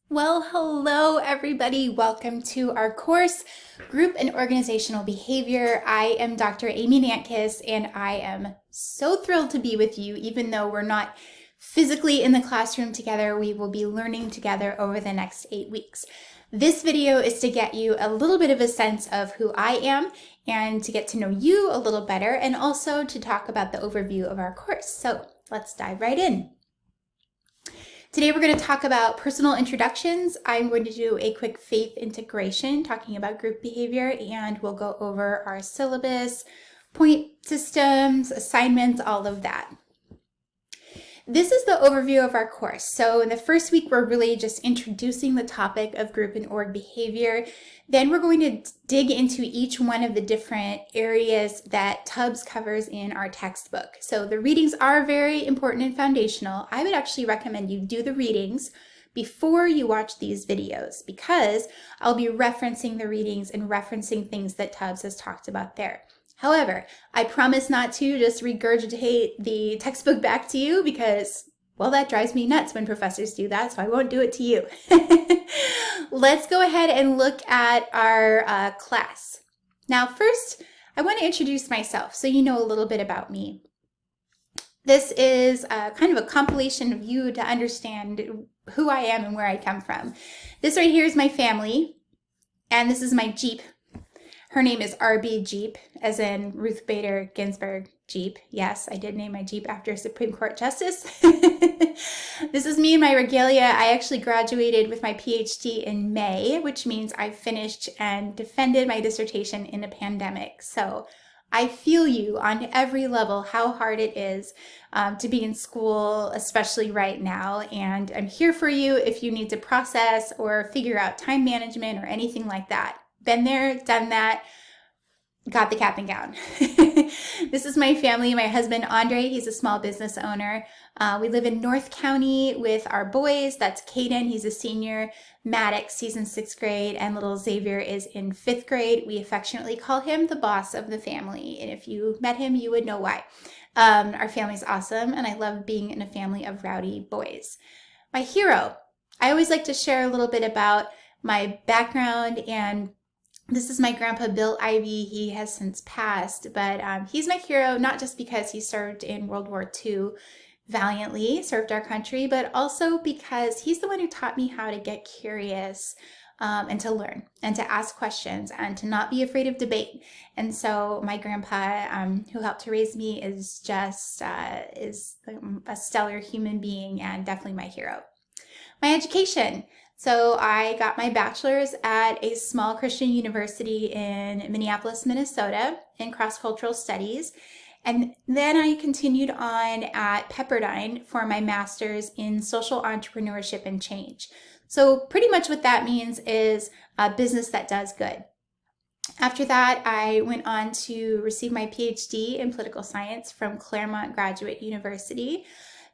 Well, hello everybody. Welcome to our course, Group and Organizational Behavior. I am Dr. Amy Nantkis, and I am so thrilled to be with you. Even though we're not physically in the classroom together, we will be learning together over the next 8 weeks. This video is to get you a little bit of a sense of who I am and to get to know you a little better, and also to talk about the overview of our course. So let's dive right in. Today we're going to talk about personal introductions. I'm going to do a quick faith integration talking about group behavior, and we'll go over our syllabus, point systems, assignments, all of that. This is the overview of our course. So in the first week, we're really just introducing the topic of group and org behavior. Then we're going to dig into each one of the different areas that Tubbs covers in our textbook. So the readings are very important and foundational. I would actually recommend you do the readings before you watch these videos, because I'll be referencing the readings and referencing things that Tubbs has talked about there. However, I promise not to just regurgitate the textbook back to you, because, well, that drives me nuts when professors do that, so I won't do it to you. Let's go ahead and look at our class. Now, first, I want to introduce myself so you know a little bit about me. This is kind of a compilation of you to understand who I am and where I come from. This right here is my family, and this is my Jeep. Her name is R.B. Jeep, as in Ruth Bader Ginsburg Jeep. Yes, I did name my Jeep after a Supreme Court justice. This is me and my regalia. I actually graduated with my PhD in May, which means I finished and defended my dissertation in a pandemic. So I feel you on every level how hard it is to be in school, especially right now. And I'm here for you if you need to process or figure out time management or anything like that. Been there, done that, got the cap and gown. This is my family. My husband, Andre, he's a small business owner. We live in North County with our boys. That's Caden, he's a senior. Maddox, he's in 6th grade. And little Xavier is in 5th grade. We affectionately call him the boss of the family. And if you met him, you would know why. Our family's awesome, and I love being in a family of rowdy boys. My hero. I always like to share a little bit about my background, and this is my grandpa, Bill Ivy. He has since passed, but he's my hero, not just because he served in World War II valiantly, served our country, but also because he's the one who taught me how to get curious and to learn and to ask questions and to not be afraid of debate. And so my grandpa, who helped to raise me, is just is a stellar human being and definitely my hero. My education. So I got my bachelor's at a small Christian university in Minneapolis, Minnesota in cross-cultural studies. And then I continued on at Pepperdine for my master's in social entrepreneurship and change. So pretty much what that means is a business that does good. After that, I went on to receive my PhD in political science from Claremont Graduate University.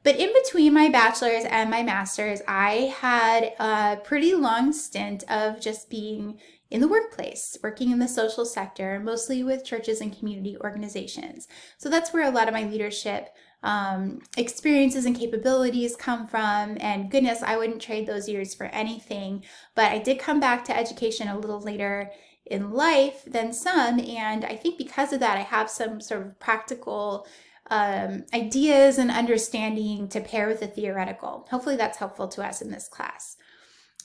But in between my bachelor's and my master's, I had a pretty long stint of just being in the workplace, working in the social sector, mostly with churches and community organizations. So that's where a lot of my leadership experiences and capabilities come from. And goodness, I wouldn't trade those years for anything. But I did come back to education a little later in life than some. And I think because of that, I have some sort of practical ideas and understanding to pair with the theoretical. Hopefully that's helpful to us in this class.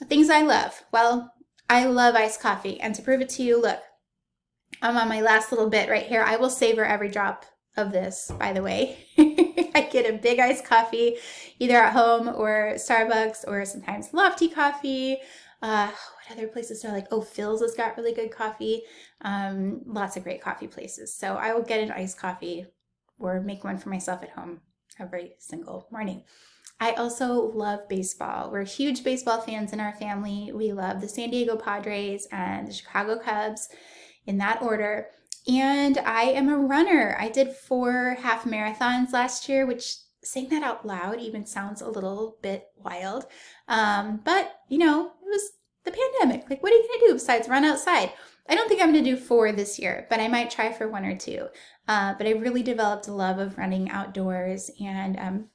Things I love. Well, I love iced coffee. And to prove it to you, look, I'm on my last little bit right here. I will savor every drop of this, by the way. I get a big iced coffee, either at home or Starbucks, or sometimes Lofty Coffee. What other places are like, oh, Phil's has got really good coffee. Lots of great coffee places. So I will get an iced coffee or make one for myself at home every single morning. I also love baseball. We're huge baseball fans in our family. We love the San Diego Padres and the Chicago Cubs in that order. And I am a runner. I did 4 half marathons last year, which, saying that out loud even sounds a little bit wild. But, you know, it was the pandemic. Like, what are you going to do besides run outside? I don't think I'm going to do 4 this year, but I might try for 1 or 2. But I really developed a love of running outdoors. And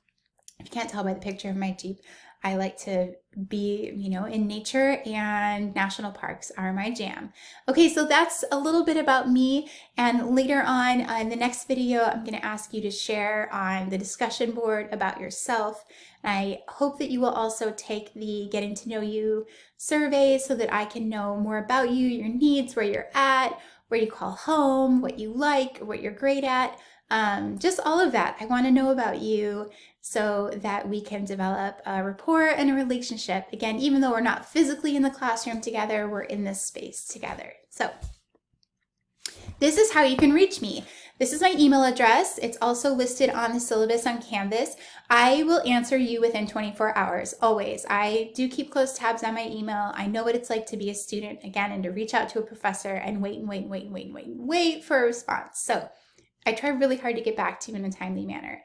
if you can't tell by the picture of my Jeep, I like to be, in nature, and national parks are my jam. Okay, so that's a little bit about me. And later on in the next video, I'm going to ask you to share on the discussion board about yourself. I hope that you will also take the Getting to Know You survey so that I can know more about you, your needs, where you're at, where you call home, what you like, what you're great at. Just all of that. I want to know about you so that we can develop a rapport and a relationship. Again, even though we're not physically in the classroom together, we're in this space together. So this is how you can reach me. This is my email address. It's also listed on the syllabus on Canvas. I will answer you within 24 hours, always. I do keep close tabs on my email. I know what it's like to be a student, again, and to reach out to a professor and wait for a response. So I try really hard to get back to you in a timely manner.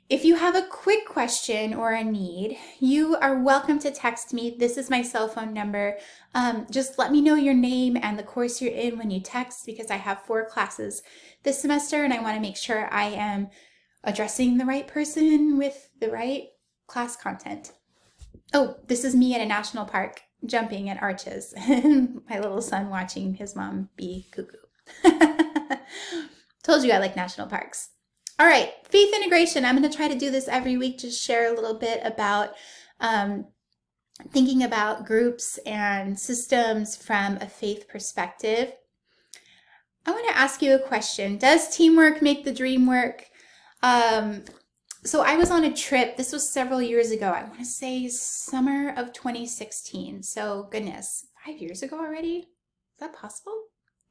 If you have a quick question or a need, you are welcome to text me. This is my cell phone number. Just let me know your name and the course you're in when you text, because I have 4 classes this semester and I want to make sure I am addressing the right person with the right class content. Oh, this is me at a national park jumping at arches. My little son watching his mom be cuckoo. Told you I like national parks. All right, faith integration. I'm going to try to do this every week, just share a little bit about thinking about groups and systems from a faith perspective. I want to ask you a question. Does teamwork make the dream work? So I was on a trip. This was several years ago. I want to say summer of 2016. So goodness, 5 years ago already? Is that possible?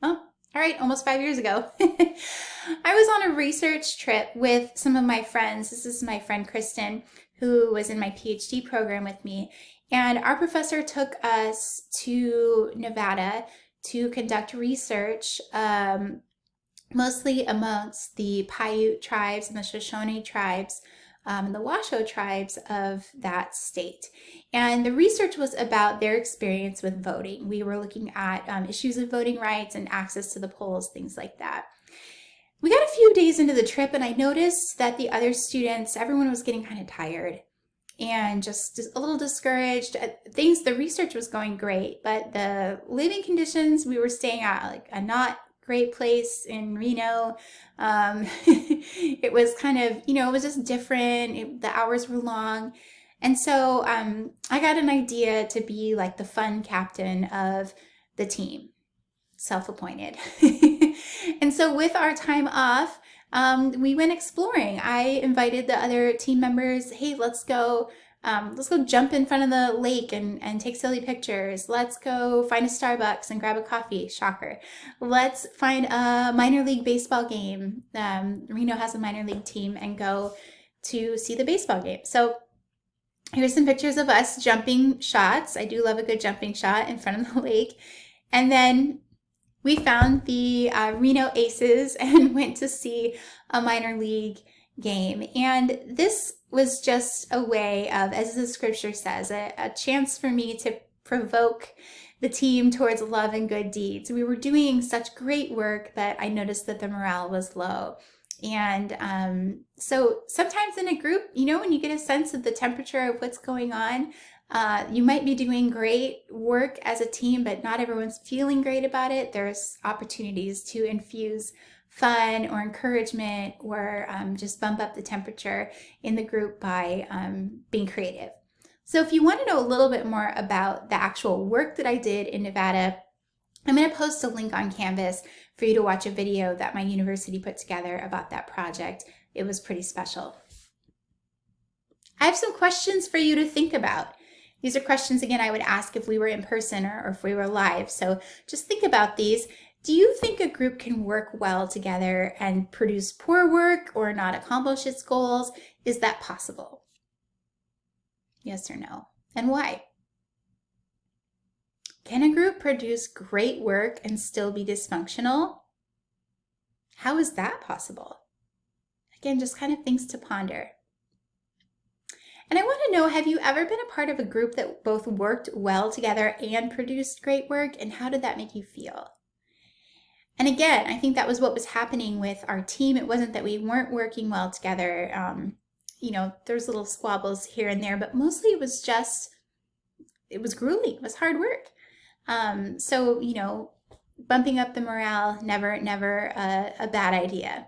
Oh. All right, almost 5 years ago. I was on a research trip with some of my friends. This is my friend Kristen, who was in my PhD program with me. And our professor took us to Nevada to conduct research, mostly amongst the Paiute tribes and the Shoshone tribes, and the Washoe tribes of that state. And the research was about their experience with voting. We were looking at issues of voting rights and access to the polls, things like that. We got a few days into the trip and I noticed that the other students, everyone was getting kind of tired and just a little discouraged. The research was going great, but the living conditions, we were staying at like a not great place in Reno. It was kind of, it was just different. The hours were long. And so I got an idea to be like the fun captain of the team, self-appointed. And so with our time off, we went exploring. I invited the other team members, hey, let's go jump in front of the lake and take silly pictures. Let's go find a Starbucks and grab a coffee. Shocker. Let's find a minor league baseball game. Reno has a minor league team, and go to see the baseball game. So here's some pictures of us jumping shots. I do love a good jumping shot in front of the lake. And then we found the Reno Aces and went to see a minor league game. And this was just a way of, as the scripture says, a chance for me to provoke the team towards love and good deeds. We were doing such great work that I noticed that the morale was low. And so sometimes in a group, when you get a sense of the temperature of what's going on, you might be doing great work as a team, but not everyone's feeling great about it. There's opportunities to infuse fun or encouragement, or just bump up the temperature in the group by being creative. So if you want to know a little bit more about the actual work that I did in Nevada, I'm going to post a link on Canvas for you to watch a video that my university put together about that project. It was pretty special. I have some questions for you to think about. These are questions, again, I would ask if we were in person or if we were live. So just think about these. Do you think a group can work well together and produce poor work or not accomplish its goals? Is that possible? Yes or no? And why? Can a group produce great work and still be dysfunctional? How is that possible? Again, just kind of things to ponder. And I want to know, have you ever been a part of a group that both worked well together and produced great work? And how did that make you feel? And again, I think that was what was happening with our team. It wasn't that we weren't working well together. there's little squabbles here and there, but mostly it was grueling. It was hard work. So, bumping up the morale, never a bad idea.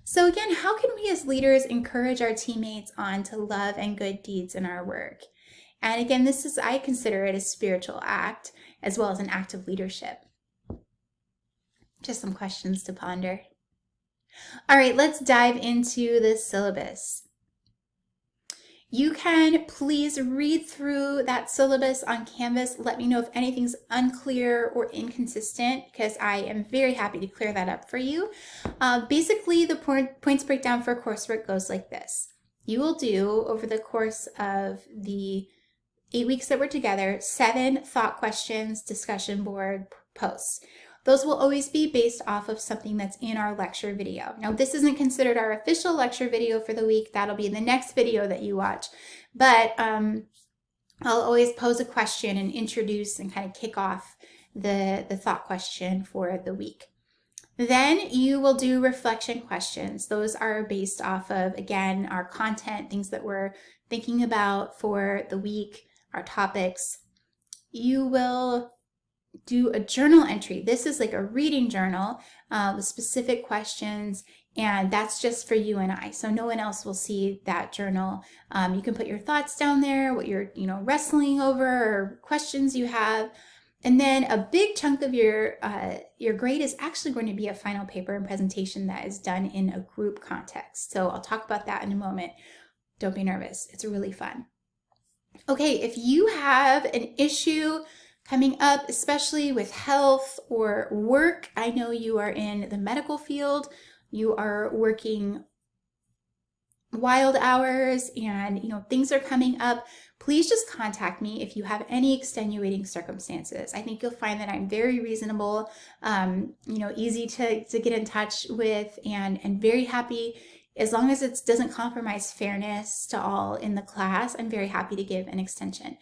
So again, how can we as leaders encourage our teammates on to love and good deeds in our work? And again, I consider it a spiritual act as well as an act of leadership. Just some questions to ponder. All right, let's dive into the syllabus. You can please read through that syllabus on Canvas. Let me know if anything's unclear or inconsistent, because I am very happy to clear that up for you. Basically, the points breakdown for coursework goes like this. You will do, over the course of the 8 weeks that we're together, 7 thought questions, discussion board posts. Those will always be based off of something that's in our lecture video. Now, this isn't considered our official lecture video for the week. That'll be in the next video that you watch. But I'll always pose a question and introduce and kind of kick off the thought question for the week. Then you will do reflection questions. Those are based off of, again, our content, things that we're thinking about for the week, our topics. You will do a journal entry. This is like a reading journal with specific questions, and that's just for you and I. So no one else will see that journal. You can put your thoughts down there, what you're wrestling over, or questions you have. And then a big chunk of your grade is actually going to be a final paper and presentation that is done in a group context. So I'll talk about that in a moment. Don't be nervous. It's really fun. Okay, if you have an issue coming up, especially with health or work, I know you are in the medical field, you are working wild hours, and things are coming up, please just contact me if you have any extenuating circumstances. I think you'll find that I'm very reasonable, easy to get in touch with, and very happy. As long as it doesn't compromise fairness to all in the class, I'm very happy to give an extension.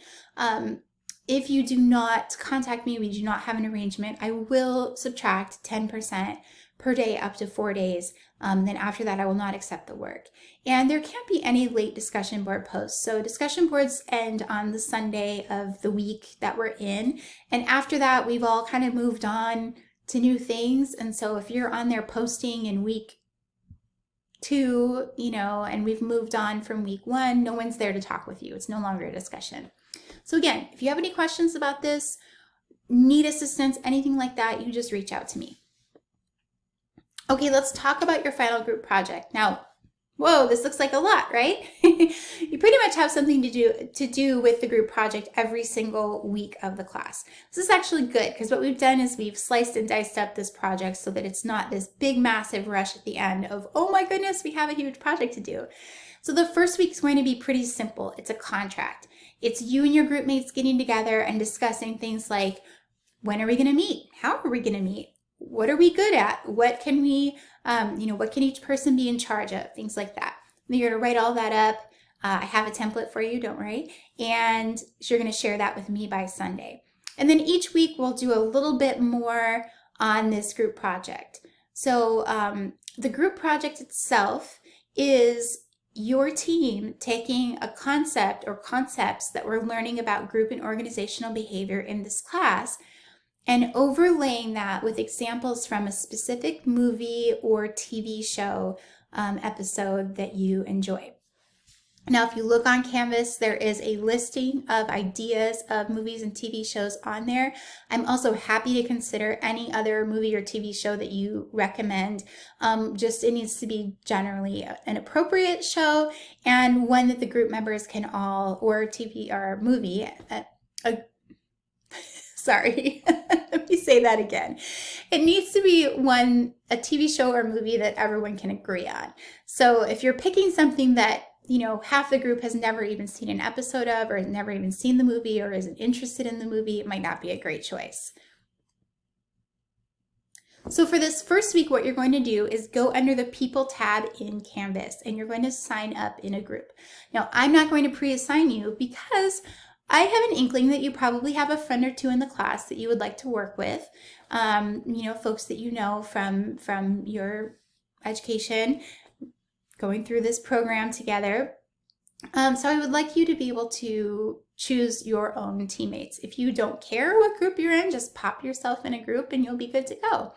If you do not contact me, we do not have an arrangement, I will subtract 10% per day up to 4 days. Then after that, I will not accept the work. And there can't be any late discussion board posts. So discussion boards end on the Sunday of the week that we're in. And after that, we've all kind of moved on to new things. And so if you're on there posting in week 2, and we've moved on from week 1, no one's there to talk with you. It's no longer a discussion. So again, if you have any questions about this, need assistance, anything like that, you just reach out to me. Okay, let's talk about your final group project. Now, whoa, this looks like a lot, right? You pretty much have something to do with the group project every single week of the class. This is actually good, because what we've done is we've sliced and diced up this project so that it's not this big, massive rush at the end of, oh my goodness, we have a huge project to do. So the first week is going to be pretty simple. It's a contract. It's you and your group mates getting together and discussing things like, when are we going to meet? How are we going to meet? What are we good at? What can we, what can each person be in charge of? Things like that. And you're going to write all that up. I have a template for you, don't worry. And you're going to share that with me by Sunday. And then each week we'll do a little bit more on this group project. So the group project itself is your team taking a concept or concepts that we're learning about group and organizational behavior in this class and overlaying that with examples from a specific movie or TV show episode that you enjoy. Now, if you look on Canvas, there is a listing of ideas of movies and TV shows on there. I'm also happy to consider any other movie or TV show that you recommend. Just it needs to be generally an appropriate show and one that the group members can all, or TV or movie, sorry, let me say that again. It needs to be a TV show or movie that everyone can agree on. So if you're picking something that half the group has never even seen an episode of, or has never even seen the movie, or isn't interested in the movie, it might not be a great choice. So for this first week, what you're going to do is go under the People tab in Canvas, and you're going to sign up in a group. Now, I'm not going to pre-assign you because I have an inkling that you probably have a friend or two in the class that you would like to work with, folks that you know from your education. going through this program together. So I would like you to be able to choose your own teammates. If you don't care what group you're in, just pop yourself in a group and you'll be good to go.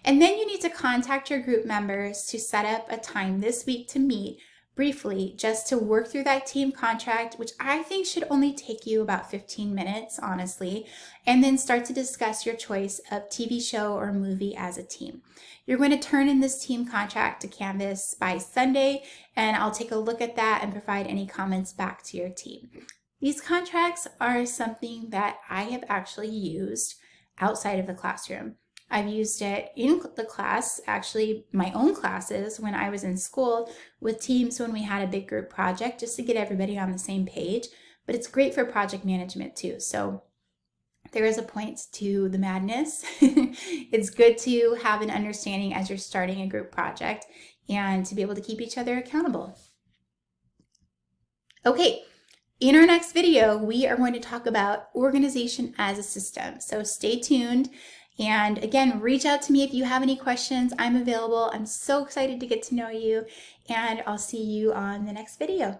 And then you need to contact your group members to set up a time this week to meet briefly just to work through that team contract, which I think should only take you about 15 minutes, honestly, and then start to discuss your choice of TV show or movie as a team. You're going to turn in this team contract to Canvas by Sunday, and I'll take a look at that and provide any comments back to your team. These contracts are something that I have actually used outside of the classroom. I've used it in the class, actually my own classes when I was in school with teams when we had a big group project just to get everybody on the same page, but it's great for project management too. So there is a point to the madness. It's good to have an understanding as you're starting a group project and to be able to keep each other accountable. Okay. In our next video, we are going to talk about organization as a system. So stay tuned. And again, reach out to me if you have any questions. I'm available. I'm so excited to get to know you, and I'll see you on the next video.